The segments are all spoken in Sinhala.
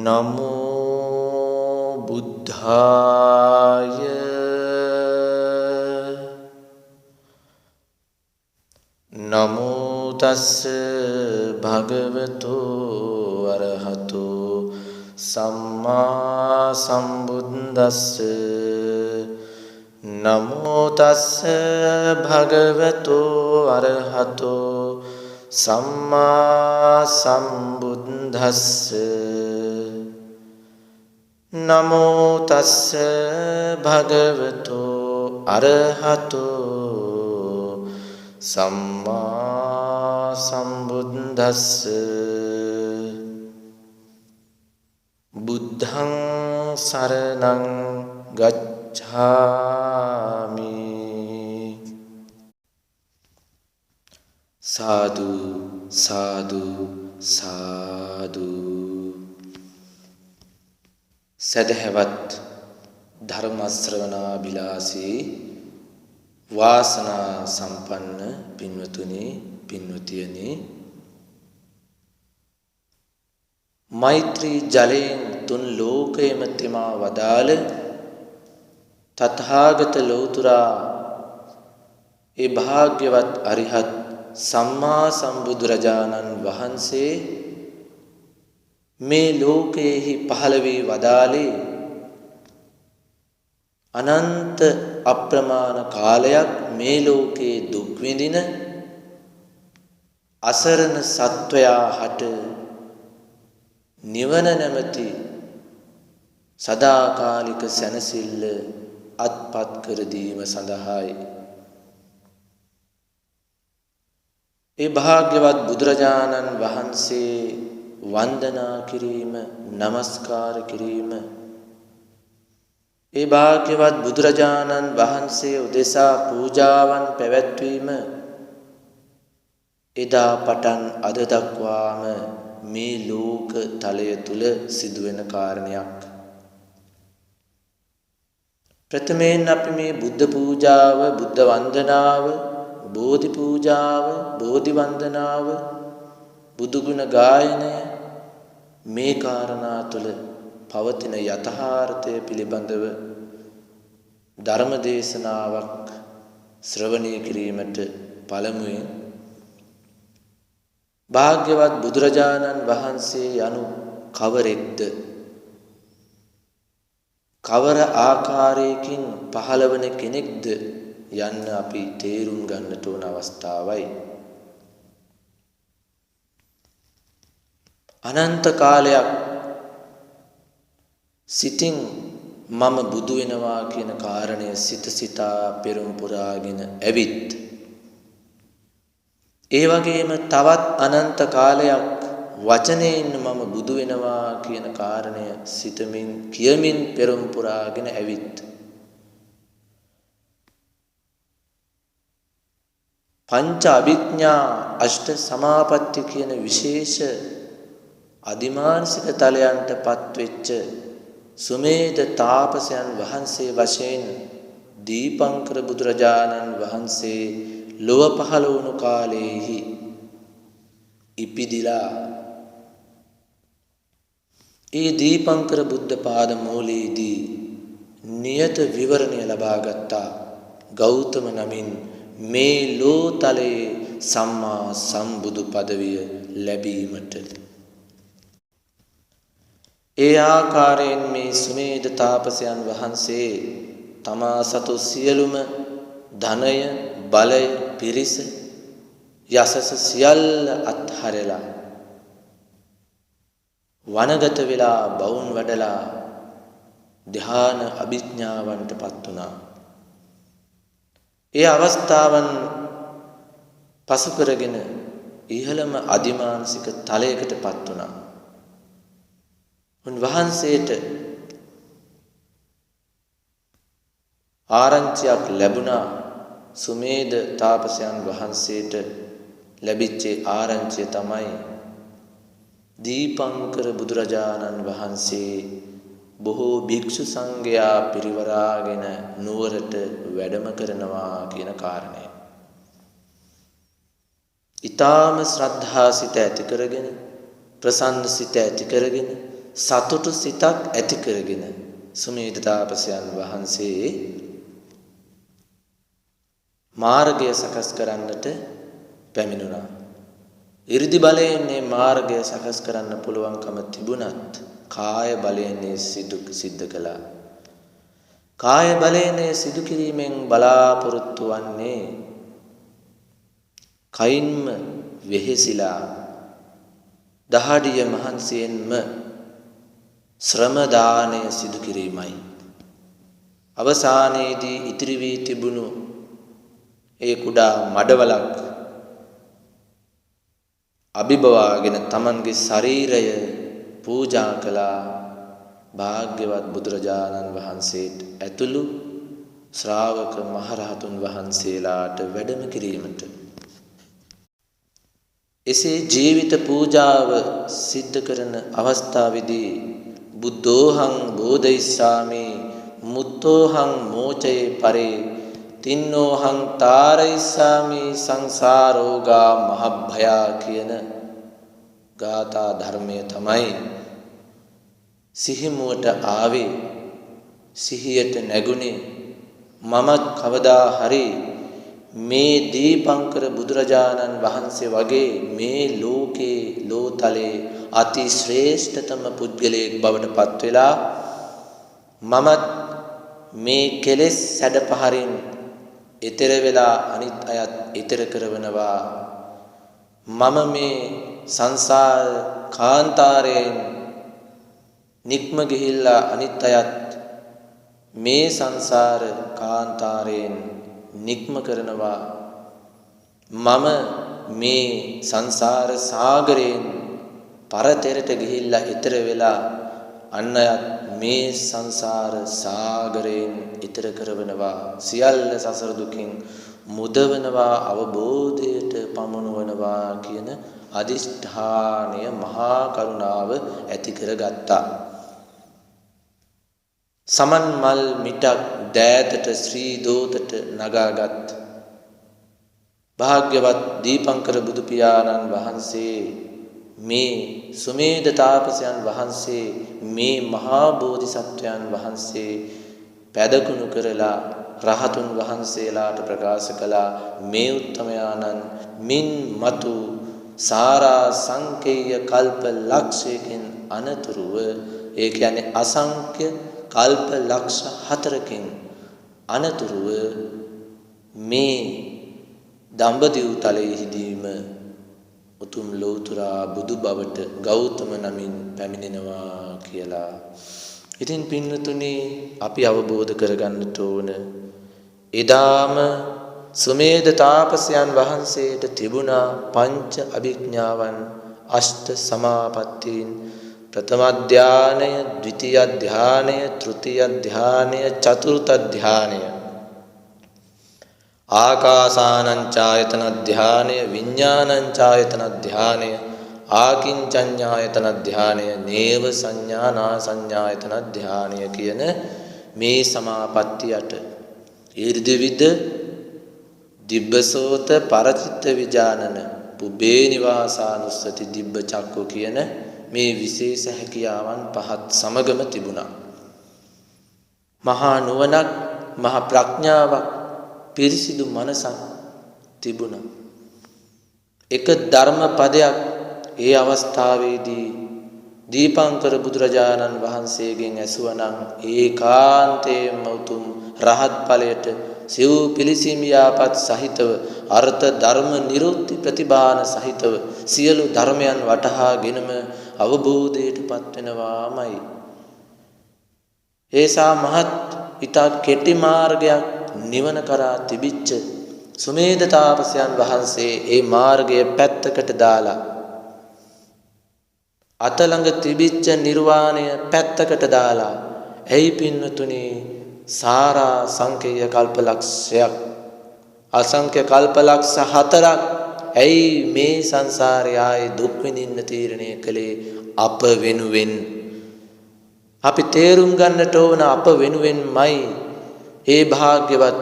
නමෝ බුද්ධාය නමෝ තස්ස භගවතු අරහතු සම්මා සම්බුද්දස්ස නමෝ තස්ස භගවතු අරහතු සම්මා සම්බුද්දස්ස නමෝ තස්ස භගවතු අරහතු සම්මා සම්බුද්දස්ස බුද්ධං සරණං ගච්ඡාමි සාදු සාදු සාදු. සදහවත් ධර්ම ශ්‍රවණාබිලාසී වාසනා සම්පන්න පින්වතුනි පින්වතියනි, මෛත්‍රී ජලයෙන් තුන් ලෝකයේම තෙමා වදාළ තථාගත ලෞතුරා ඒ භාග්‍යවත් අරිහත් සම්මා සම්බුදුරජාණන් වහන්සේ මේ ලෝකයේහි පහළ වී වදාළේ අනන්ත අප්‍රමාණ කාලයක් මේ ලෝකයේ දුක් විඳින අසරණ සත්වයා හට නිවන නැමැති සදාකාලික සැනසෙල්ල අත්පත් කර දීම සඳහායි. ඒ භාග්‍යවත් බුදුරජාණන් වහන්සේ වන්දනා කිරීම, නමස්කාර කිරීම, ඒ භාග්‍යවත් බුදුරජාණන් වහන්සේ උදෙසා පූජාවන් පැවැත්වීම එදා පටන් අද දක්වාම මේ ලෝක තලය තුල සිදුවෙන කාරණයක්. ප්‍රථමයෙන් අපි මේ බුද්ධ පූජාව, බුද්ධ වන්දනාව, බෝධි පූජාව, බෝධි වන්දනාව, බුදු ගුණ ගායනය, මේ කාරණා තුළ පවතින යථාර්ථය පිළිබඳව ධර්ම දේශනාවක් ශ්‍රවණය කිරීමට පළමුවෙන් භාග්‍යවත් බුදුරජාණන් වහන්සේ යනු කවරෙක්ද, කවර ආකාරයකින් පහළවන කෙනෙක්ද යන්න අපි තේරුම් ගන්නට ඕන අවස්ථාවයි. අනන්ත කාලයක් සිතින් මම බුදු වෙනවා කියන කාරණය සිත සිතා පෙරම් පුරාගෙන ඇවිත්, ඒ වගේම තවත් අනන්ත කාලයක් වචනයෙන් මම බුදු වෙනවා කියන කාරණය සිතමින් කියමින් පෙරම් පුරාගෙන ඇවිත්, පංච අභිඥා අෂ්ට සමාපatti කියන විශේෂ අදිමානසික තලයන්ට පත්වෙච්ච සුමේධ තාපසයන් වහන්සේ වශයෙන් දීපංකර බුදුරජාණන් වහන්සේ ලොව පහළ වුණු කාලයේහි ඉපිදිලා ඒ දීපංකර බුද්ධ පාද මූලයේදී නියත විවරණය ලබා ගත්තා. ගෞතම නමින් මේ ලෝතලයේ සම්මා සම්බුදු පදවිය ලැබීමට ඒ ආකාරයෙන් මේ සුමේධ තාපසයන් වහන්සේ තමා සතු සියලුම ධනය, බලය, පිරිස, යසස සියල්ල අත්හැරලා වනගත වෙලා බවුන් වඩලා ධ්‍යාන අභිඥාවන්ට පත් වුණා. ඒ අවස්ථාවන් පසු කරගෙන ඉහළම අදිමානසික තලයකට පත් වුණා. උන්වහන්සේට ආරංචියක් ලැබුණා. සුමේධ තාපසයන් වහන්සේට ලැබිච්ච ආරංචිය තමයි දීපංකර බුදුරජාණන් වහන්සේ බොහෝ භික්ෂු සංඝයා පිරිවරාගෙන නුවරට වැඩම කරනවා කියන කාරණය. ඊටාම ශ්‍රද්ධා සිත ඇති කරගෙන, ප්‍රසන්න සිත ඇති කරගෙන, සතුටු සිතක් ඇති කරගෙන සුමේධ තාපසයන් වහන්සේ මාර්ගය සකස් කරන්නට පැමිණුණා. 이르දි බලයෙන් මේ මාර්ගය සකස් කරන්න පුළුවන්කම තිබුණත් කාය බලයෙන් සිද්ධ කළා. කාය බලයෙන් සිදු කිරීමෙන් බලාපොරොත්තු වන්නේ කයින්ම වෙහෙසිලා දහඩිය මහන්සියෙන්ම ශ්‍රම දානය සිදු කිරීමයි. අවසානයේදී ඉතිරි වී තිබුණු ඒ කුඩා මඩවලක් අභිභවාගෙන තමන්ගේ ශරීරය පූජා කළා භාග්‍යවත් බුදුරජාණන් වහන්සේට ඇතුළු ශ්‍රාවක මහරහතුන් වහන්සේලාට වැඩම කිරීමට. එසේ ජීවිත පූජාව සිද්ධ කරන අවස්ථාවේදී බුද්ධෝහං බෝධිසාමි මුත්තෝහං මෝචේ පරේ තින්නෝහං තාරයිසාමි සංසාරෝගා මහභයා කියන ගාථා ධර්මය තමයි සිහිමුවට ආවේ. සිහියට නැගුණේ මමත් කවදා හරි මේ දීපංකර බුදුරජාණන් වහන්සේ වගේ මේ ලෝකේ ලෝතලේ අති ශ්‍රේෂ්ඨතම පුද්ගලයෙක් බවට පත් වෙලා මමත් මේ කෙලෙස් සැඩපහරින් ඊතර වෙලා අනිත් අයත් ඊතර කරවනවා. මම මේ සංසාර කාන්තාරයෙන් නික්ම ගිහිල්ලා අනිත් අයත් මේ සංසාර කාන්තාරයෙන් නික්ම කරනවා. මම මේ සංසාර සාගරයෙන් පරතරට ගිහිල්ලා ඊතර වෙලා අන් අයත් මේ සංසාර සාගරයෙන් ඊතර කරවනවා. සියල්ල සසර දුකින් මුදවනවා අවබෝධයට පමුණුවනවා කියන අදිෂ්ඨානය මහා කරුණාව ඇති කරගත්තා. සමන් මල් මිටක් දෑතට ශ්‍රී දෝතට නගාගත් භාග්‍යවත් දීපංකර බුදු පියාණන් වහන්සේ මේ සුමේධ තාපසයන් වහන්සේ මේ මහා බෝධිසත්වයන් වහන්සේ පැදකුණු කරලා රහතුන් වහන්සේලාට ප්‍රකාශ කළා මේ උත්තමයාණන් මින් මතු සාරා සංකේය කල්ප ලක්ෂයකින් අනතුරුව ඒ කියන්නේ අසංඛ්‍ය කල්ප ලක්ෂ 4කින් අනතුරුව මේ දඹදිව් තලයේදීම උතුම් ලෝතුරා බුදු බවට ගෞතම නමින් පැමිණෙනවා කියලා. ඉතින් පින්නතුනි අපි අවබෝධ කරගන්නට ඕන එදාම සුමේධ තාපසයන් වහන්සේට තිබුණා පංච අභිඥාවන් අෂ්ට සමාපත්තීන් ප්‍රථම ධානය, ද්විතීය ධානය, තෘතීය ධානය, චතුර්ථ ධානය. ආකාසානං ඡායතන ධානය, විඥානං ඡායතන ධානය, ආකින්චඤ්ඤායතන ධානය, නේව සංඥානා සංඥායතන ධානය කියන මේ සමාපත්තියට ඊර්ධවිද දිබ්බසෝත පරචිත්ත විජානන පුබේ නිවාසානුස්සති දිබ්බ චක්කු කියන මේ විශේෂ හැකියාවන් පහත් සමගම තිබුණා. මහා නුවණක්, මහා ප්‍රඥාවක්, පිරිසිදු මනසක් තිබුණා. එක ධර්ම පදයක් ඒ අවස්ථාවේදී දීපංකර බුදුරජාණන් වහන්සේගෙන් ඇසුවනම් ඒකාන්තයෙන්ම උතුම් රහත් ඵලයට සිව් පිළිසිමියාපත් සහිතව අර්ථ ධර්ම නිරුක්ති ප්‍රතිබාන සහිතව සියලු ධර්මයන් වටහාගෙනම අවබෝධයටපත් වෙනවාමයි. ඒසා මහත් ඊට කෙටි මාර්ගයක් නිවන කරා තිබිච්ච සුමේධ තාපසයන් වහන්සේ ඒ මාර්ගය පැත්තකට දාලා අතළඟ තිබිච්ච නිර්වාණය පැත්තකට දාලා ඇයි පින්නතුනි සාරා සංකේය කල්පලක්ෂයක් අසංඛ්‍ය කල්පලක්ෂ 4ක් ඇයි මේ සංසාරය ආයේ දුක් විඳින්න තීරණය කළේ අප වෙනුවෙන්. අපි තේරුම් ගන්නට ඕන අප වෙනුවෙන්මයි ඒ භාග්‍යවත්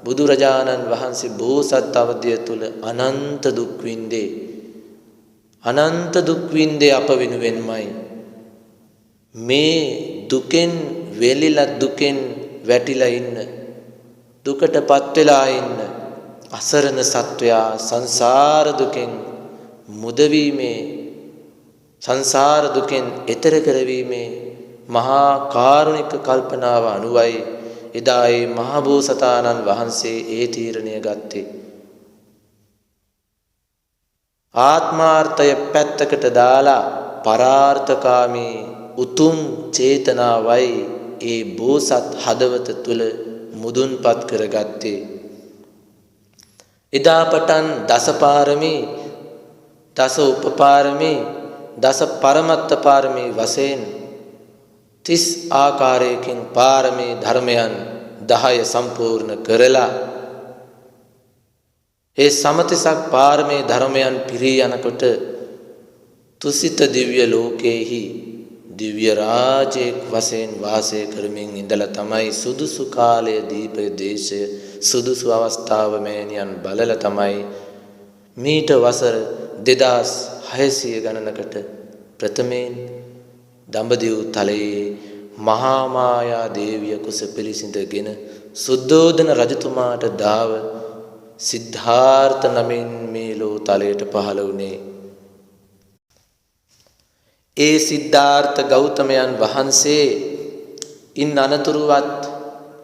බුදුරජාණන් වහන්සේ බෝසත් අවධිය තුල අනන්ත දුක් විඳේ. අනන්ත දුක් විඳේ අප වෙනුවෙන්මයි. මේ දුකෙන් වෙලිලා දුකෙන් වැටිලා ඉන්න දුකටපත් වෙලා ඉන්න අසරණ සත්වයා සංසාර දුකෙන් මුදවීමේ සංසාර දුකෙන් එතර කරවීමේ මහා කාරුණික කල්පනාව අනුවයි එදා ඒ මහ බෝසතාණන් වහන්සේ ඒ තීරණය ගත්තේ. ආත්මාර්ථය පැත්තකට දාලා පරාර්ථකාමී උතුම් චේතනාවයි ඒ බෝසත් හදවත තුල මුදුන්පත් කරගත්තේ. එදා පටන් දසපාරමී දස උපපාරමී දස පරමත්ත පාරමී වශයෙන් 30 ආකාරයකින් පාරමී ධර්මයන් 10 සම්පූර්ණ කරලා ඒ සමතිසක් පාරමී ධර්මයන් පිරී යනකොට තුසිත දිව්‍ය ලෝකේහි දිව්‍ය රාජෙක් වශයෙන් වාසය කරමින් ඉඳලා තමයි සුදුසු කාලය දීපය දේශය සුදුසු අවස්ථාව මෑණියන් බලලා තමයි මීට වසර 2600 ගණනකට ප්‍රථමයෙන් දඹදිව් තලයේ මහා මායා දේවිය කුස පිළිසිඳගෙන සුද්ධෝදන රජතුමාට දාව සිද්ධාර්ථ නමින් මේ ලෝ තලයට පහළ වුණේ. ඒ සිද්ධාර්ථ ගෞතමයන් වහන්සේ ඉන් අනතුරුවත්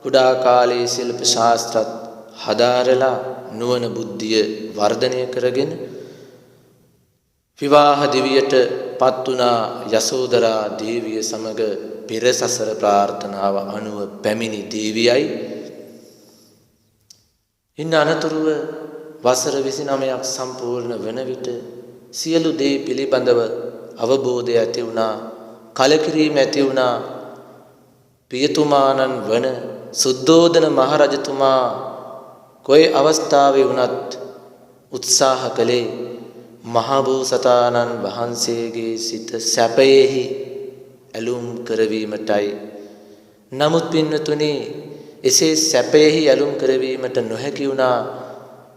කුඩා කාලයේ ශිල්ප ශාස්ත්‍රත් හදාරලා නුවණ බුද්ධිය වර්ධනය කරගෙන විවාහ දිවියට පත් වුණා යසෝදරා දේවිය සමග පෙර සසර ප්‍රාර්ථනාව අනුව පැමිණි දේවියයි. ඉන් අනතුරුව වසර 29ක් සම්පූර්ණ වන විට සියලු දේ පිළිබඳව අවබෝධය ඇති වුණා, කලකිරීම ඇති වුණා. පියතුමාණන් වන සුද්ධෝදන මහරජතුමා කොයි අවස්ථාවේ වුණත් උත්සාහ කළේ මහා බෝසතාණන් වහන්සේගේ සිත සැපයෙහි ඇලුම් කරවීමටයි. නමුත් පින්වතුනි, එසේ සැපයෙහි ඇලුම් කරවීමට නොහැකි වුණා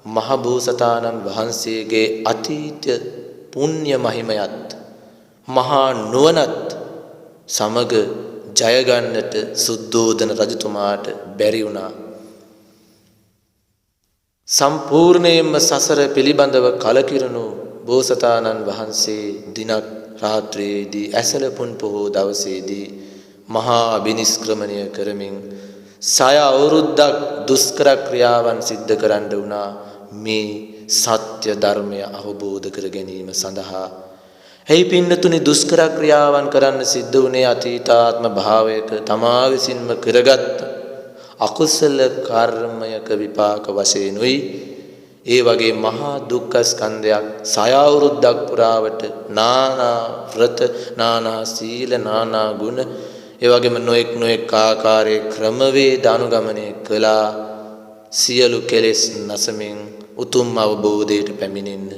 මහා බෝසතාණන් වහන්සේගේ අතීත පුණ්‍ය මහිමයත් මහා නුවණත් සමග ජය ගන්නට සුද්ධෝදන රජතුමාට බැරි වුණා. සම්පූර්ණයෙන්ම සසර පිළිබඳව කලකිරුණු බෝසතාණන් වහන්සේ දිනක් රාත්‍රියේදී ඇසළ පුන් පොහෝ දවසේදී මහා අභිනිෂ්ක්‍රමණය කරමින් 6 අවුරුද්දක් දුෂ්කර ක්‍රියාවන් සිද්ධ කරන්න වුණා මේ සත්‍ය ධර්මය අවබෝධ කර ගැනීම සඳහා. එයි පින්නතුනි, දුෂ්කර ක්‍රියාවන් කරන්න සිද්ධ වුණේ අතීතාත්ම භාවයක තමා විසින්ම කරගත් අකුසල කර්මයක විපාක වශයෙන්ුයි. ඒ වගේ මහා දුක්ඛ ස්කන්ධයක් 6 අවුරුද්දක් පුරාවට නානා ව්‍රත, නානා සීල, නානා ගුණ, ඒ වගේම නොඑක් ආකාරයේ ක්‍රමවේද අනුගමනය කළා සියලු කෙලෙස් නැසමින් උතුම් අවබෝධයට පැමිණෙන්න.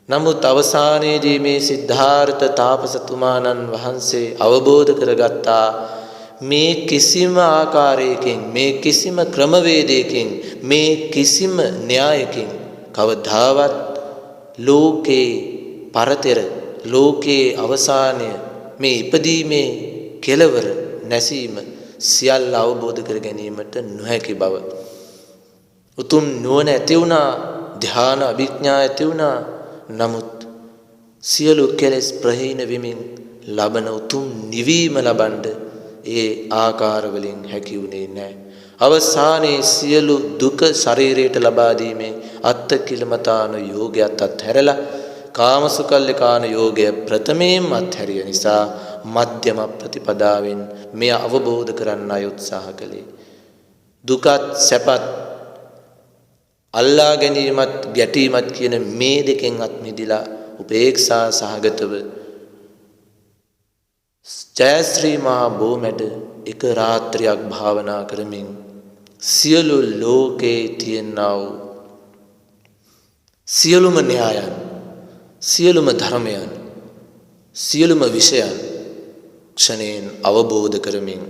නමුත් අවසානයේදී මේ සිද්ධාර්ථ තාපසතුමාණන් වහන්සේ අවබෝධ කරගත්තා මේ කිසිම ආකාරයකින්, මේ කිසිම ක්‍රමවේදයකින්, මේ කිසිම න්‍යායකින් කවදාවත් ලෝකේ පරතර, ලෝකේ අවසානය, මේ ඉපදීමේ කෙලවර, නැසීම සියල්ල අවබෝධ කර ගැනීමට නොහැකි බව. උතුම් නුවණ ඇති වුණා, ධ්‍යාන අභිඥා ඇති වුණා. නමුත් සියලු කෙලෙස් ප්‍රහීන වෙමින් ලබන උතුම් නිවීම ලබන්න ඒ ආකාරවලින් හැකි වුණේ නැහැ. අවසානයේ සියලු දුක ශරීරයට ලබා දීමේ අත්කිලමතාන යෝගයත් අත්හැරලා කාමසුකල්ලිකාන යෝගය ප්‍රථමයෙන්ම අත්හැරිය නිසා මධ්‍යම ප්‍රතිපදාවෙන් මෙය අවබෝධ කරන්න අය උත්සාහ කළේ. දුකත් සැපත් අල්ලා ගැනීමත් ගැටීමත් කියන මේ දෙකෙන් අත් මිදලා උපේක්ෂා සහගතව ජයශ්‍රී මහා බෝමැඩ එක රාත්‍රියක් භාවනා කරමින් සියලු ලෝකේ තියෙනා වූ සියලුම න්‍යායන්, සියලුම ධර්මයන්, සියලුම විෂයන් ක්ෂණයෙන් අවබෝධ කරමින්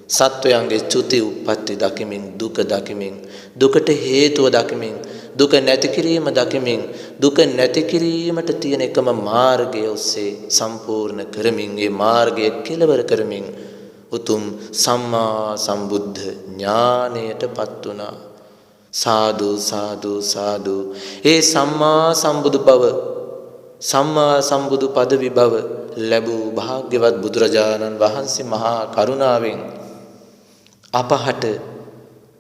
සත්වයන්ගේ චුති උප්පත්ති දකිමින් දුක දකිමින් දුකට හේතුව දකිමින් දුක නැති කිරීම දකිමින් දුක නැති කිරීමට තියෙන එකම මාර්ගය ඔස්සේ සම්පූර්ණ කරමින් ඒ මාර්ගය කෙලවර කරමින් උතුම් සම්මා සම්බුද්ධ ඥානයටපත් වුණා. සාදු සාදු සාදු. ඒ සම්මා සම්බුදු බව සම්මා සම්බුදු පදවි බව ලැබූ භාග්‍යවත් බුදුරජාණන් වහන්සේ මහා කරුණාවෙන් අපහට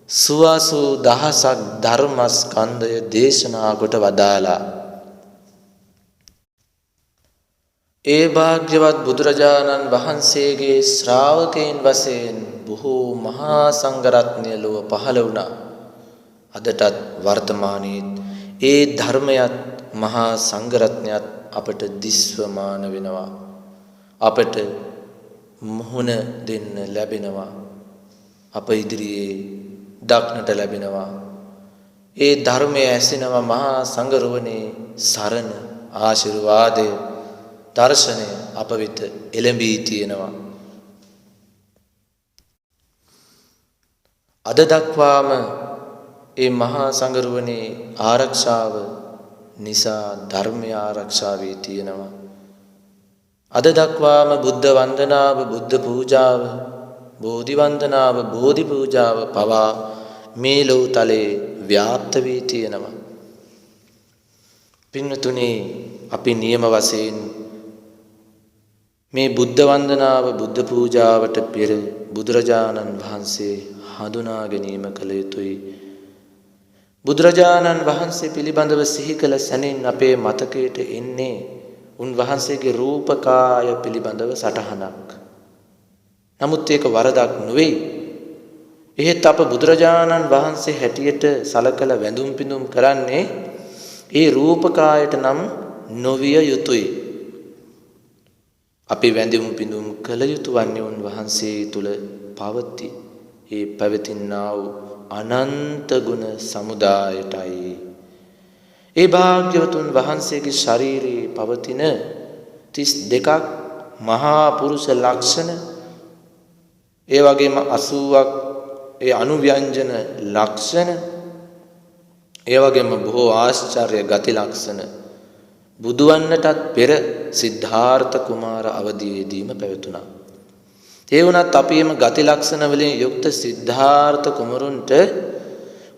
සුවාසු දහසක් ධර්මස්කන්ධය දේශනා කොට වදාලා. ඒ භාග්‍යවත් බුදුරජාණන් වහන්සේගේ ශ්‍රාවකයන් වශයෙන් බොහෝ මහා සංඝරත්නය ලොව පහළ වුණා. අදටත් වර්තමානයේ ඒ ධර්මයත් මහා සංඝරත්නයත් අපට දිස්වමාන වෙනවා. අපට මුහුණ දෙන්න ලැබෙනවා. අප ඉදිරියේ දක්නට ලැබෙනවා. ඒ ධර්මය ඇසෙනවා. මහා සංඝරුවනේ සරණ ආශිර්වාදය දර්ශනය අප වෙත එළඹී තියෙනවා. අද දක්වාම ඒ මහා සංඝරුවනේ ආරක්ෂාව නිසා ධර්මය ආරක්ෂා වී තියෙනවා. අද දක්වාම බුද්ධ වන්දනාව බුද්ධ පූජාව බෝධි වන්දනාව බෝධි පූජාව පවා මේ ලෝතලේ ව්‍යාප්ත වී තියෙනවා. පින්තුනි, අපි නියම වශයෙන් මේ බුද්ධ වන්දනාව බුද්ධ පූජාවට පෙර බුදුරජාණන් වහන්සේ හඳුනා ගැනීම කළ යුතුයි. බුදුරජාණන් වහන්සේ පිළිබඳව සිහි කළ සැනින් අපේ මතකයට එන්නේ උන්වහන්සේගේ රූපකාය පිළිබඳව සටහනක්. නමුත් ඒක වරදක් නෙවෙයි. එහෙත් අප බුදුරජාණන් වහන්සේ හැටියට සලකලා වැඳුම් පිඳුම් කරන්නේ ඒ රූපකායට නම් නොවිය යුතුයි. අපි වැඳුම් පිඳුම් කළ යුතු වන්නේ උන්වහන්සේ තුල පවති ඒ පැවතිනා වූ අනන්ත ගුණ සමුදායටයි. ඒ භාග්‍යවතුන් වහන්සේගේ ශරීරයේ පවතින 32ක් මහා පුරුෂ ලක්ෂණ, ඒ වගේම 80ක් ඒ අනුව්‍යංජන ලක්ෂණ, ඒ වගේම බොහෝ ආශ්චර්ය ගති ලක්ෂණ බුදුවන්නටත් පෙර සිද්ධාර්ථ කුමාර අවදීයේදීම පැවතුණා. ඒ වුණත් අපේම ගති ලක්ෂණ වලින් යුක්ත සිද්ධාර්ථ කුමරුන්ට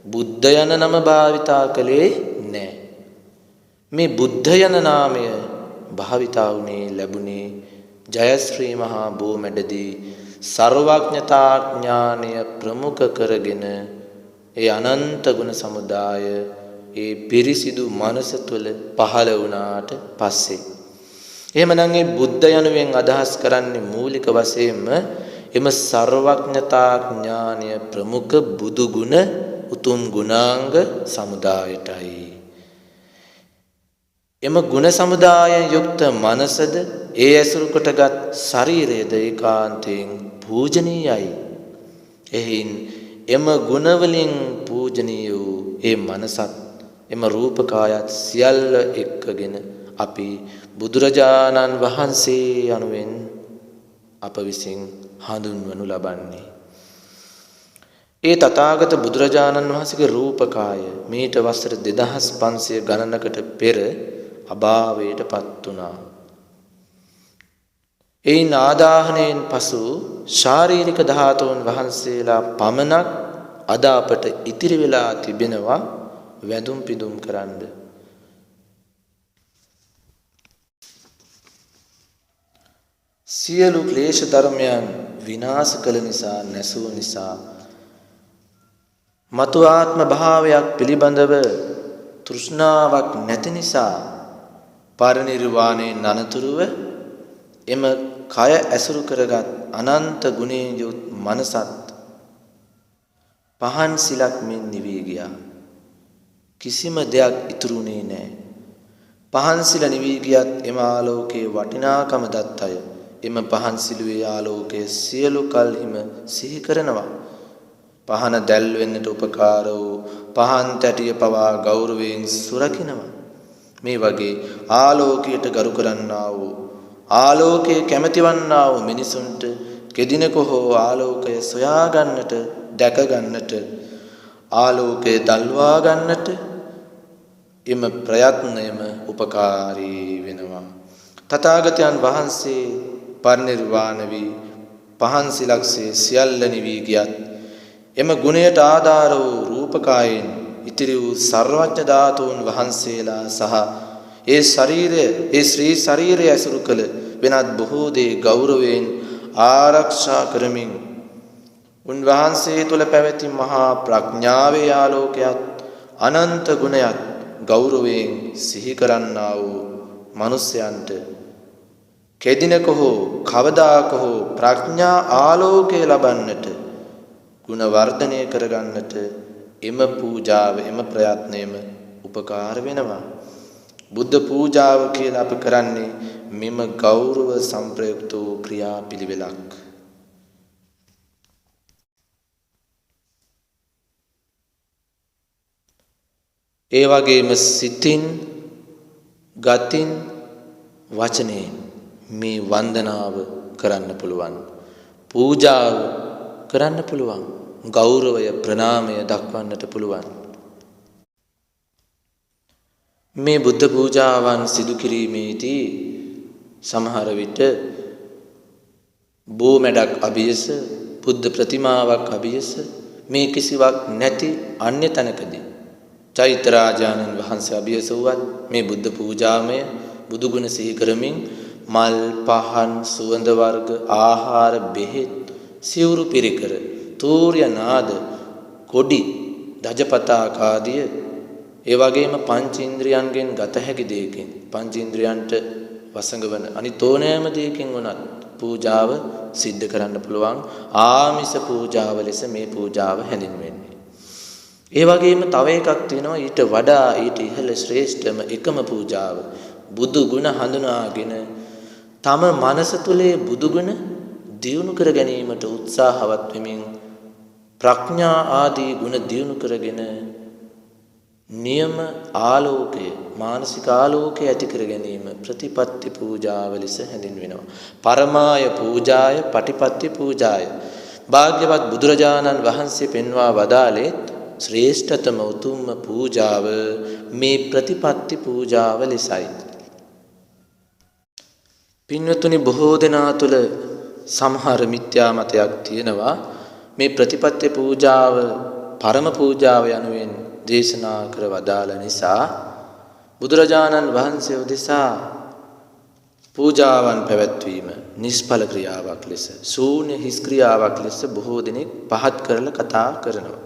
බුද්ධ යන නම භාවිතා කළේ නැහැ. මේ බුද්ධ යන නාමය භාවිතා වුණේ ලැබුණේ ජයශ්‍රී මහා බෝමැඩදී සර්වඥතා ඥානය ප්‍රමුඛ කරගෙන ඒ අනන්ත ගුණ සමුදාය ඒ පිරිසිදු මනස තුළ පහළ වුණාට පස්සේ. එහෙමනම් මේ බුද්ධ යනුවෙන් අදහස් කරන්නේ මූලික වශයෙන්ම එම සර්වඥතා ඥානය ප්‍රමුඛ බුදු ගුණ උතුම් ගුණාංග සමුදායටයි. එම ගුණ සමුදායෙන් යුක්ත මනසද ඒ ඇසුරු කොටගත් ශරීරයද ඒකාන්තයෙන් පූජනීයයි. එයින් එම ගුණ වලින් පූජනීය වූ ඒ මනසත් එම රූපකායත් සියල්ල එක්කගෙන අපි බුදුරජාණන් වහන්සේ යනුවෙන් අප විසින් හඳුන්වනු ලබන්නේ. ඒ තථාගත බුදුරජාණන් වහන්සේගේ රූපකාය මීට වසර 2500 ගණනකට පෙර අභාවයට පත් වුණා. එයින් ආදාහණයෙන් පසු ශාරීරික ධාතුන් වහන්සේලා පමණක් අද අපට ඉතිරි වෙලා තිබෙනවා වැඳුම් පිදුම් කරන්න. සියලු ක්ලේශ ධර්මයන් විනාශ කළ නිසා නැසූ නිසා මතු ආත්ම භාවයක් පිළිබඳව තෘෂ්ණාවක් නැති නිසා පරිනිර්වාණයෙන් අනතුරුව එම කය ඇසුරු කරගත් අනන්ත ගුණයෙන් යුත් මනසත් පහන් සිලක් මෙන් නිවී ගියා. කිසිම දෙයක් ඉතුරුනේ නැහැ. පහන් සිල නිවී ගියත් එම ආලෝකයේ වටිනාකම දත් අය එම පහන් සිලුවේ ආලෝකයේ සියලු කල්හිම සිහි කරනවා. පහන දැල් වෙන්නට උපකාර වූ පහන් තැටිය පවා ගෞරවයෙන් සුරකිනවා. මේ වගේ ආලෝකයට ගරු කරන්නා වූ ආලෝකයේ කැමැතිවන්නා වූ මිනිසුන්ට කෙදිනක හෝ ආලෝකය සොයා ගන්නට, දැක ගන්නට, ආලෝකය දල්වා ගන්නට එම ප්‍රයත්නයම උපකාරී වෙනවා. තථාගතයන් වහන්සේ පරිනිර්වාණ වී පහන් සිලක්සේ සියල්ල නිවී ගියත් එම ගුණයට ආධාර වූ රූපකායෙන් ඉතිරි වූ සර්වඥ ධාතුන් වහන්සේලා සහ ඒ ශ්‍රී ශරීරය ඇසුරු කළ වෙනත් බොහෝ දේ ගෞරවයෙන් ආරක්ෂා කරමින් උන්වහන්සේ තුළ පැවති මහා ප්‍රඥාවේ ආලෝකයත් අනන්ත ගුණයත් ගෞරවයෙන් සිහි කරන්නා වූ මනුස්සයන්ට කෙදිනක හෝ කවදාක හෝ ප්‍රඥා ආලෝකය ලබන්නට, ගුණ වර්ධනය කරගන්නට එම පූජාව, එම ප්‍රයත්නයම උපකාර වෙනවා. බුද්ධ පූජාව කියලා අපි කරන්නේ මෙම ගෞරව සම්ප්‍රයුක්ත වූ ක්‍රියාපිළිවෙලක්. ඒ වගේම සිතින්, ගතින්, වචනයෙන් මේ වන්දනාව කරන්න පුළුවන්. පූජාව කරන්න පුළුවන්. ගෞරවය, ප්‍රණාමය දක්වන්නට පුළුවන්. මේ බුද්ධ පූජාවන් සිදු කිරීමේදී සමහර විට බෝමැඩක් අභියස, බුද්ධ ප්‍රතිමාවක් අභියස, මේ කිසිවක් නැති අන්‍ය තැනකදී චෛත්‍යරාජානන් වහන්සේ අභියස වුවත් මේ බුද්ධ පූජාමය බුදු ගුණ සිහි කරමින් මල්, පහන්, සුවඳ වර්ග, ආහාර, බෙහෙත්, සිවුරු පිරිකර, තූර්ය නාද, කොඩි, දජපතාක ආදිය, ඒ වගේම පංචේන්ද්‍රයන්ගෙන් ගත හැකි දෙයකින්, පංචේන්ද්‍රයන්ට වසඟ වන අනිත් ඕනෑම දෙයකින් වුණත් පූජාව සිද්ධ කරන්න පුළුවන්. ආමිස පූජාව ලෙස මේ පූජාව හැඳින්වෙන්නේ. ඒ වගේම තව එකක් තියෙනවා ඊට වඩා ඊට ඉහළ ශ්‍රේෂ්ඨම එකම පූජාව. බුදු ගුණ හඳුනාගෙන තම මනස තුලේ බුදු ගුණ දියුණු කර ගැනීමට උත්සාහවත් වෙමින් ප්‍රඥා ආදී ගුණ දියුණු කරගෙන නියම ආලෝකය, මානසික ආලෝකය ඇති කර ගැනීම ප්‍රතිපත්ති පූජාව ලෙස හැඳින්වෙනවා. පරමාය පූජාය, පටිපත්ති පූජාය. භාග්‍යවත් බුදුරජාණන් වහන්සේ පෙන්වා වදාළේ ශ්‍රේෂ්ඨතම උතුම්ම පූජාව මේ ප්‍රතිපත්ති පූජාව ලෙසයි. පින්වතුනි, බොහෝ දෙනා තුළ සමහර මිත්‍යා මතයක් තියෙනවා. මේ ප්‍රතිපත්ති පූජාව පරම පූජාව යනුවෙන් දේශනා කර වදාළ නිසා බුදුරජාණන් වහන්සේ උදෙසා පූජාවන් පැවැත්වීම නිෂ්ඵල ක්‍රියාවක් ලෙස, ශූන්‍ය හිස් ක්‍රියාවක් ලෙස බොහෝ දෙනෙක් පහත් කරලා කතා කරනවා.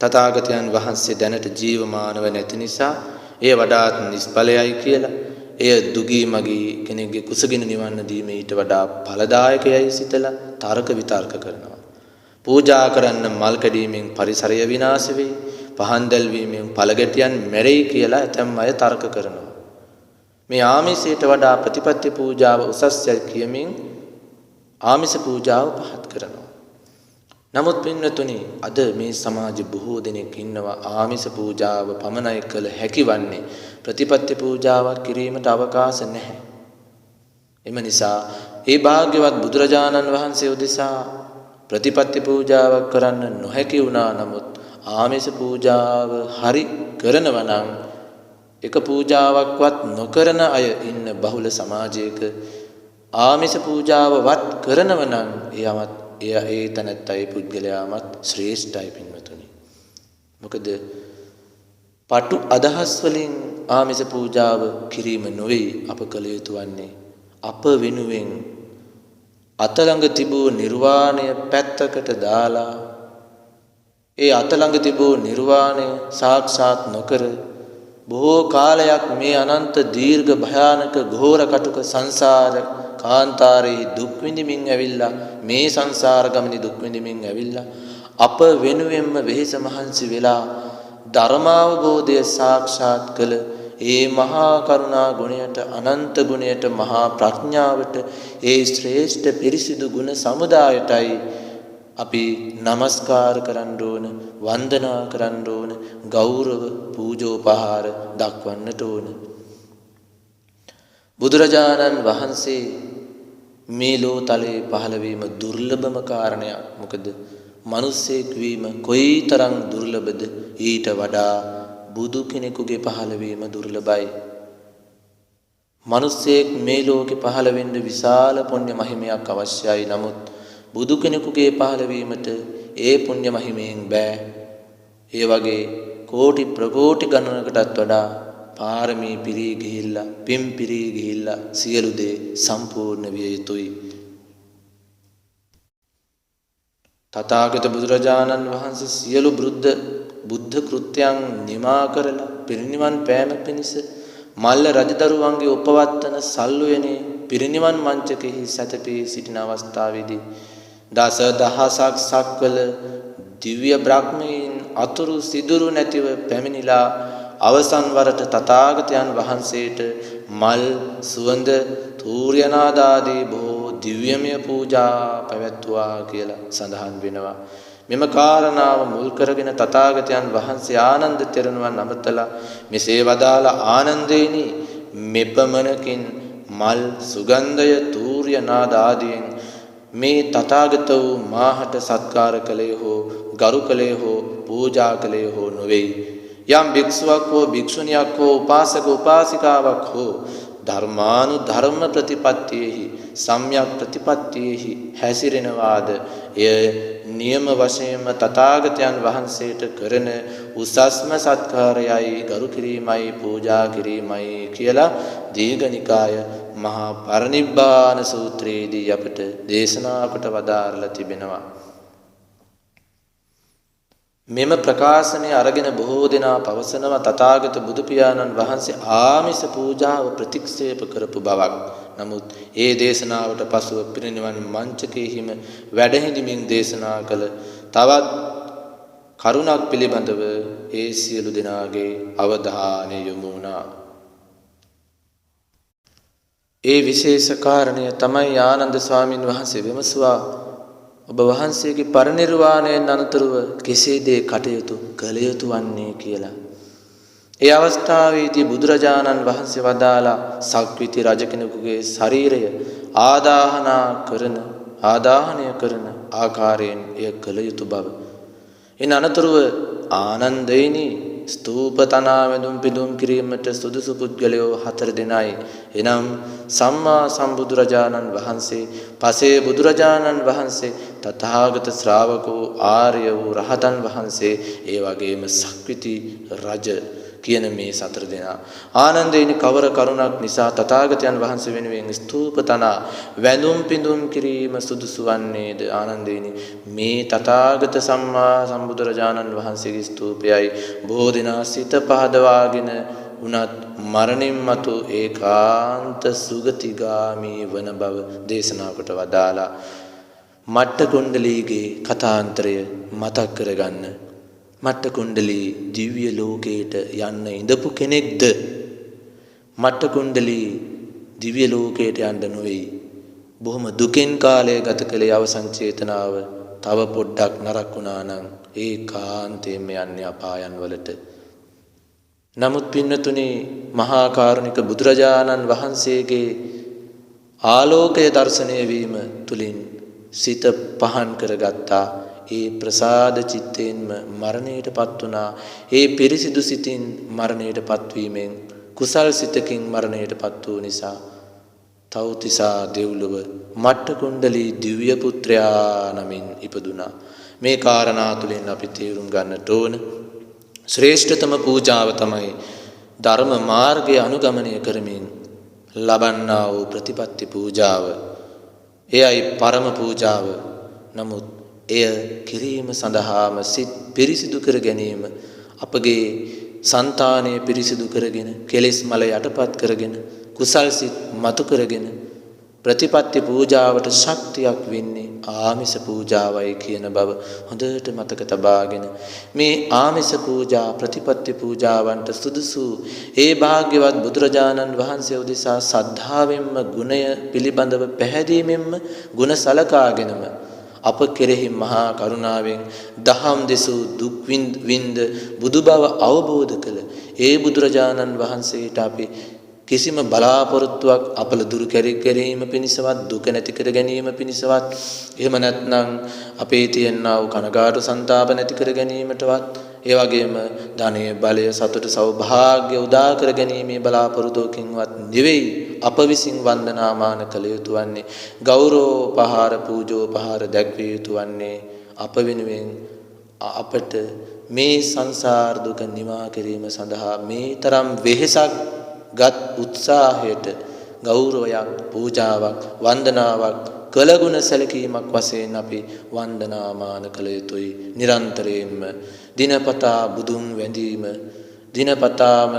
තථාගතයන් වහන්සේ දැනට ජීවමානව නැති නිසා එය වඩාත් නිෂ්ඵලයයි කියලා, එය දුගී මගී කෙනෙක්ගේ කුසගින නිවන්න දීම ඊට වඩා ඵලදායකයයි සිතලා තර්ක විතර්ක කරනවා. පූජා කරන්න මල් කැඩීමෙන් පරිසරය විනාශ වෙයි, පහන් දැල්වීමෙන් ඵලගැටියන් මැරෙයි කියලා ඇතැම් අය තර්ක කරනවා. මේ ආමිසයට වඩා ප්‍රතිපත්ති පූජාව උසස්ය කියමින් ආමිස පූජාව පහත් කරනවා. නමුත් පින්වතුනි, අද මේ සමාජෙ බොහෝ දෙනෙක් ඉන්නවා ආමිස පූජාව පමණයි කළ හැකි වන්නේ, ප්‍රතිපත්ති පූජාවක් කිරීමට අවකාශ නැහැ. එම නිසා ඒ භාග්‍යවත් බුදුරජාණන් වහන්සේ උදෙසා ප්‍රතිපත්ති පූජාවක් කරන්න නොහැකි වුණා. නමුත් ආමිස පූජාව හරි කරනවා නම්, එක පූජාවක්වත් නොකරන අය ඉන්න බහුල සමාජයක ආමිස පූජාව වත් කරනවා නම් ඒ තැනැත්තයි පුද්ගලයාමත් ශ්‍රේෂ්ඨයි පින්වතුනි. මොකද පටු අදහස් වලින් ආමිස පූජාව කිරීම නොවේ අප කළ යුතු වන්නේ. අප වෙනුවෙන් අතළඟ තිබූ නිර්වාණය පැත්තකට දාලා, ඒ අතළඟ තිබූ නිර්වාණය සාක්ෂාත් නොකර බොහෝ කාලයක් මේ අනන්ත දීර්ඝ භයානක ඝෝර කටුක සංසාර කාන්තාරේ දුක් විඳින්මින් ඇවිල්ලා, මේ සංසාර ගමනේ දුක් විඳින්මින් ඇවිල්ලා අප වෙනුවෙන්ම වෙහෙස මහන්සි වෙලා ධර්මාවබෝධය සාක්ෂාත් කළ ඒ මහා කරුණා ගුණයට, අනන්ත ගුණයට, මහා ප්‍රඥාවට, ඒ ශ්‍රේෂ්ඨ පිරිසිදු ගුණ සමුදායටයි අපි නමස්කාර කරන්න ඕන, වන්දනා කරන්න ඕන, ගෞරව පූජෝපහාර දක්වන්නට ඕන. බුදුරජාණන් වහන්සේ මේ ලෝතලේ පහළ වීම දුර්ලභම කාරණයක්. මොකද මිනිස්සෙක් වීම කොයිතරම් දුර්ලභද ඊට වඩා බුදු කෙනෙකුගේ පහළ වීම දුර්ලභයි. මිනිස්සෙක් මේ ලෝකේ පහළ වෙන්න විශාල පුණ්‍ය මහිමයක් අවශ්‍යයි. නමුත් බුදු කෙනෙකුගේ පහළ වීමට ඒ පුණ්‍ය මහිමයෙන් බෑ. ඒ වගේ කෝටි ප්‍රකෝටි ගණනකටත් වඩා පාරමී පිරී ගිහිල්ලා පින් පිරී ගිහිල්ලා සියලු දේ සම්පූර්ණ විය යුතුයි. තථාගත බුදුරජාණන් වහන්සේ සියලු බුද්ධ කෘත්‍යයන් නිමා කරලා පිරිනිවන් පෑම පිණිස මල්ල රජදරුවන්ගේ උපවත්තන සල්ුවනේ පිරිනිවන් මංචකෙහි සැතපී සිටින අවස්ථාවේදී දස දහසක් සක්වල දිව්‍ය බ්‍රහ්මයන් අතුරු සිදුරු නැතිව පැමිණිලා අවසන් වරට තථාගතයන් වහන්සේට මල් සුවඳ තූර්යනාදාදී බොහෝ දිව්‍යමය පූජා පැවැත්වුවා කියලා සඳහන් වෙනවා. මෙම කාරණාව මුල් කරගෙන තථාගතයන් වහන්සේ ආනන්ද තෙරණුවන් අමතලා මෙසේ වදාළ ආනන්දේනි මෙපමණකින් මල් සුගන්ධය තූර්යනාදාදීන් මේ තථාගත වූ මාහට සත්කාර කළේ හෝ ගරු කළේ හෝ පූජා කළේ හෝ නොවේ. යම් භික්ෂුවක් හෝ භික්ෂුණියක් හෝ උපාසක උපාසිකාවක් හෝ ධර්මානුධර්ම ප්‍රතිපත්තියෙහි සම්‍යක් ප්‍රතිපත්තියෙහි හැසිරෙනවාද එය නියම වශයෙන්ම තථාගතයන් වහන්සේට කරන උසස්ම සත්කාරයයි ගරු කිරීමයි පූජා කිරීමයි කියලා දීඝනිකාය මහා පරිනිබ්බාන සූත්‍රයේදී අපට දේශනා කොට වදාරලා තිබෙනවා. මෙම ප්‍රකාශනය අරගෙන බොහෝ දෙනා පවසනවා තථාගත බුදු පියාණන් වහන්සේ ආමිස පූජාව ප්‍රතික්ෂේප කරපු බවක්. නමුත් ඒ දේශනාවට පසුව පිරිනිවන් මංචකයේහිම වැඩහිඳිමින් දේශනා කළ තවත් කරුණක් පිළිබඳව ඒ සියලු දෙනාගේ අවධානය යොමු වුණා. ඒ විශේෂ කාරණය තමයි ආනන්ද ස්වාමීන් වහන්සේ විමසුවා ඔබ වහන්සේගේ පරිනිර්වාණයෙන් අනතුරුව කෙසේද කටයුතු කළ යුතු වන්නේ කියලා. ඒ අවස්ථාවේදී බුදුරජාණන් වහන්සේ වදාලා සක්විති රජ කෙනෙකුගේ ශරීරය ආදාහනය කරන ආකාරයෙන් එය කළ යුතු බව. ඉන් අනතුරුව ආනන්දේනි ස්තූප තනා වැඳුම් පිදුම් කිරීමට සුදුසු පුද්ගලයෝ 4 දෙනයි. එනම් සම්මා සම්බුදුරජාණන් වහන්සේ, පසේ බුදුරජාණන් වහන්සේ, තථාගත ශ්‍රාවකෝ ආර්ය වූ රහතන් වහන්සේ, ඒ වගේම සක්විති රජ කියන මේ 4 දෙනා. ආනන්දේනි කවර කරුණක් නිසා තථාගතයන් වහන්සේ වෙනුවෙන් ස්තූප තනා වැඳුම් පිදුම් කිරීම සුදුසු වන්නේද? ආනන්දේනි මේ තථාගත සම්මා සම්බුදුරජාණන් වහන්සේගේ ස්තූපයයි බොහෝ දෙනා සිත පහදවාගෙන උනත් මරණින් මතු ඒකාන්ත සුගතිගාමී වන බව දේශනා කොට වදාලා මට්ට කුණ්ඩලීගේ කථාන්තරය මතක් කරගන්න. මට්ට කුණ්ඩලී දිව්‍ය ලෝකයට යන්න ඉඳපු කෙනෙක්ද? මට්ට කුණ්ඩලී දිව්‍ය ලෝකයට යන්න නොවේ. බොහොම දුකෙන් කාලය ගත කළේ අවසන් චේතනාව තව පොඩ්ඩක් නරක වුණා නම් ඒකාන්තයෙන්ම යන්නේ අපායන් වලට. නමුත් පින්නතුනි මහා කාරුණික බුදුරජාණන් වහන්සේගේ ආලෝකය දර්ශනය වීම තුලින් සිත පහන් කරගත්තා. ඒ ප්‍රසාද චිත්තයෙන්ම මරණයටපත් වුණා. ඒ පිරිසිදු සිතින් මරණයටපත් වීමෙන් කුසල් සිතකින් මරණයටපත් වූ නිසා තව්තිසා දෙව්ලොව මට්ට කුණ්ඩලී දිව්‍ය පුත්‍රයා නමින් ඉපදුනා. මේ කාරණා තුලින් අපි තේරුම් ගන්නට ඕන ශ්‍රේෂ්ඨතම පූජාව තමයි ධර්ම මාර්ගය අනුගමනය කරමින් ලබන්නා වූ ප්‍රතිපත්ති පූජාව. එයයි පරම පූජාව. නමුත් එය කිරීම සඳහාම සිත් පිරිසිදු කර ගැනීම, අපගේ సంతානය පිරිසිදු කරගෙන, කෙලෙස් මල යටපත් කරගෙන, කුසල් සිත් මතු කරගෙන ප්‍රතිපත්ති පූජාවට ශක්තියක් වෙන්නේ ආමිස පූජාවයි කියන බව හොඳට මතක තබාගෙන මේ ආමිස පූජා ප්‍රතිපත්ති පූජාවන්ට සුදුසු ඒ භාග්‍යවත් බුදුරජාණන් වහන්සේ උදෙසා සද්ධාවෙන්ම ගුණය පිළිබඳව පැහැදීමෙන්ම ගුණ සලකාගෙනම අප කෙරෙහි මහා කරුණාවෙන් දහම් දෙසූ දුක් විඳ බුදු බව අවබෝධ කළ ඒ බුදුරජාණන් වහන්සේට අපි කිසිම බලාපොරොත්තුවක් අපල දුරු කර ගැනීම පිණිසවත් දුක නැති කර ගැනීම පිණිසවත් එහෙම නැත්නම් අපේ තියෙනා වූ කනගාටු ਸੰతాප නැති කර ගැනීමටවත් ඒ වගේම ධනය බලය සතුට සෞභාග්‍ය උදා කර ගැනීමේ බලාපොරොත්තුකින්වත් නෙවෙයි අප විසින් වන්දනාමාන කළ යුතු වන්නේ ගෞරවෝපහාර පූජෝපහාර දැක්විය යුතු වන්නේ අප වෙනුවෙන් අපට මේ සංසාර දුක නිවා කිරීම සඳහා මේ තරම් වෙහෙසක් ගත් උත්සාහයට ගෞරවයක් පූජාවක් වන්දනාවක් කළගුණ සැලකීමක් වශයෙන් අපි වන්දනාමාන කළ යුතුයි නිරන්තරයෙන්ම දිනපතා බුදුන් වැඳීම දිනපතාම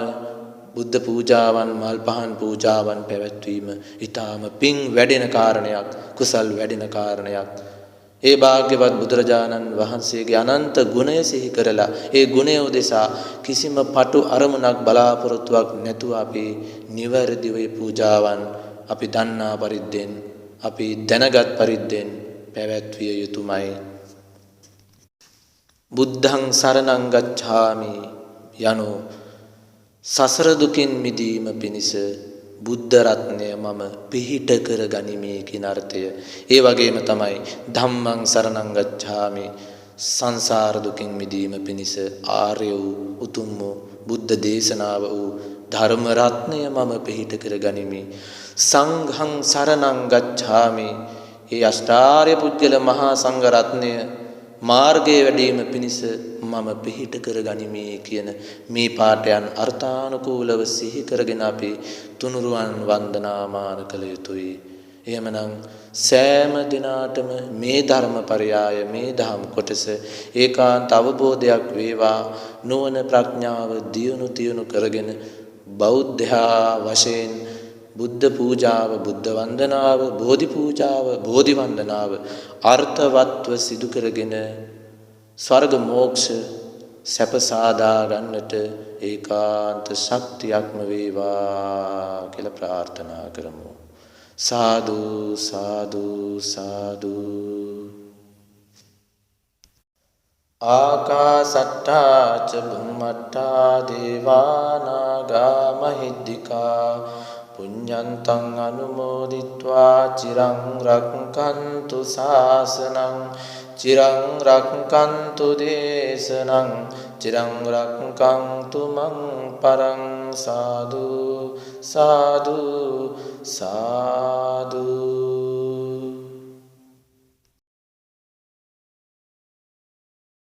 බුද්ධ පූජාවන් මල් පහන් පූජාවන් පැවැත්වීම ඊටාම පිං වැඩෙන කාරණයක් කුසල් වැඩෙන කාරණයක් ඒ භාග්‍යවත් බුදුරජාණන් වහන්සේගේ අනන්ත ගුණය සිහි කරලා ඒ ගුණය උදෙසා කිසිම පටු අරමුණක් බලාපොරොත්තුවක් නැතුව අපි නිවැරදිව පූජාවන් අපි දන්නා පරිද්දෙන් අපි දැනගත් පරිද්දෙන් පැවැත්විය යුතුමයි. බුද්ධං සරණං ගච්ඡාමි යනෝ සසර දුකින් මිදීම පිණිස බුද්ධ රත්නය මම පිහිට කර ගනිමි කියන අර්ථය. ඒ වගේම තමයි ධම්මං සරණං ගච්ඡාමි සංසාර දුකින් මිදීම පිණිස ආර්ය වූ උතුම් වූ බුද්ධ දේශනාව වූ ධර්ම රත්නය මම පිහිට කර ගනිමි. සංඝං සරණං ගච්ඡාමි ඒ අෂ්ටාර්ය පුජ්‍යල මහා සංඝ රත්නය මාර්ගයේ වැඩීම පිණිස මම පිහිට කර ගනිමි කියන මේ පාඨයන් අර්ථානුකූලව සිහි කරගෙන අපි තුනුරුවන් වන්දනාමාන කළ යුතුයි. එහෙමනම් සෑම දිනාටම මේ ධර්මපරයාය මේ දහම් කොටස ඒකාන්ත අවබෝධයක් වේවා නුවණ ප්‍රඥාව දියුණු කරගෙන බෞද්ධයා වශයෙන් බුද්ධ පූජාව බුද්ධ වන්දනාව බෝධි පූජාව බෝධි වන්දනාව අර්ථවත්ව සිදු කරගෙන ස්වර්ග මෝක්ෂ සැප සාදා ගන්නට ඒකාන්ත ශක්තියක්ම වේවා කියලා ප්‍රාර්ථනා කරමු. සාදු සාදු සාදු. ආකාසට්ටා ච බුම්මට්ටා දේවා නාග මහිද්దికා පුඤ්ඤන්තං අනුමෝදිත්වා චිරං රක්ඛන්තු ශාසනං චිරං රක්ඛන්තු දේශනං චිරං රක්ඛන්තු මං පරං සාදු සාදු සාදු.